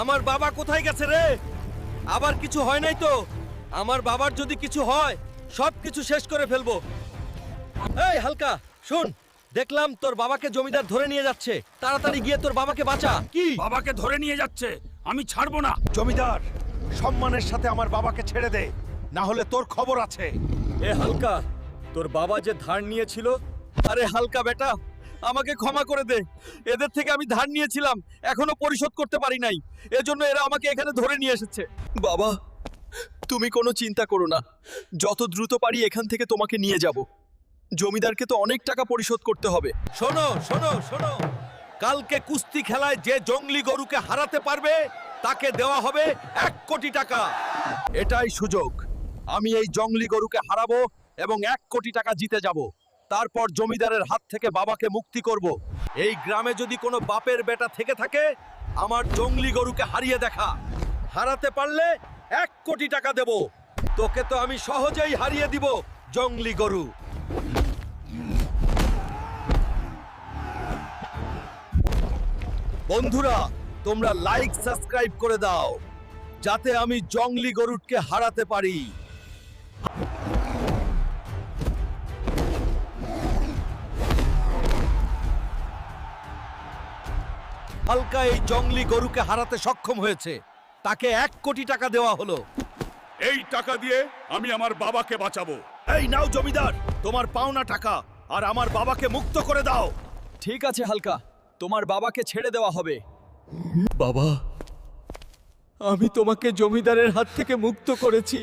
আমার বাবা কোথায় গেছে রে? আবার কিছু হয় নাই তো? আমার বাবার যদি কিছু হয় সব কিছু শেষ করে ফেলবো। এই হালকা শুন, দেখলাম তোর বাবাকে জমিদার ধরে নিয়ে যাচ্ছে। তাড়াতাড়ি গিয়ে তোর বাবাকে বাঁচা। কি? বাবাকে ধরে নিয়ে যাচ্ছে, আমি ছাড়বো না। জমিদার, সম্মানের সাথে আমার বাবাকে ছেড়ে দে, না হলে তোর খবর আছে। এ হালকা, তোর বাবা যে ধার নিয়েছিল, আরে হালকা বেটা, আমাকে ক্ষমা করে দে। এদের থেকে আমি ধার নিয়েছিলাম, এখনো পরিশোধ করতে পারি নাই। এজন্য এরা আমাকে এখানে ধরে নিয়ে এসেছে। বাবা, তুমি কোনো চিন্তা করো না, যত দ্রুত পারি এখান থেকে তোমাকে নিয়ে যাব। জমিদারকে তো অনেক টাকা পরিশোধ করতে হবে। শোনো শোনো শোনো, কালকে কুস্তি খেলায় যে জঙ্গলি গরুকে হারাতে পারবে তাকে দেওয়া হবে 1 কোটি টাকা। এটাই সুযোগ। আমি এই জঙ্গলি গরুকে হারাবো এবং 1 কোটি টাকা জিতে যাব। তারপর জমিদারের হাত থেকে বাবাকে মুক্তি করব। এই গ্রামে যদি কোনো বাপের বেটা থেকে থাকে, আমার জঙ্গলি গরুকে হারিয়ে দেখা। হারাতে পারলে 1 কোটি টাকা দেব। তোকে তো আমি সহজেই হারিয়ে দিব, জঙ্গলি গরু। বন্ধুরা, তোমরা লাইক সাবস্ক্রাইব করে দাও যাতে আমি জঙ্গলি গরুটকে হারাতে পারি। হালকা এই জঙ্গলি গরুকে হারাতে সক্ষম হয়েছে, তাকে 1 কোটি টাকা দেওয়া হলো। এই টাকা দিয়ে আমি আমার বাবাকে বাঁচাবো। এই নাও জমিদার, তোমার পাওনা টাকা, আর আমার বাবাকে মুক্ত করে দাও। ঠিক আছে হালকা, তোমার বাবাকে ছেড়ে দেওয়া হবে। বাবা, আমি তোমাকে জমিদারের হাত থেকে মুক্ত করেছি।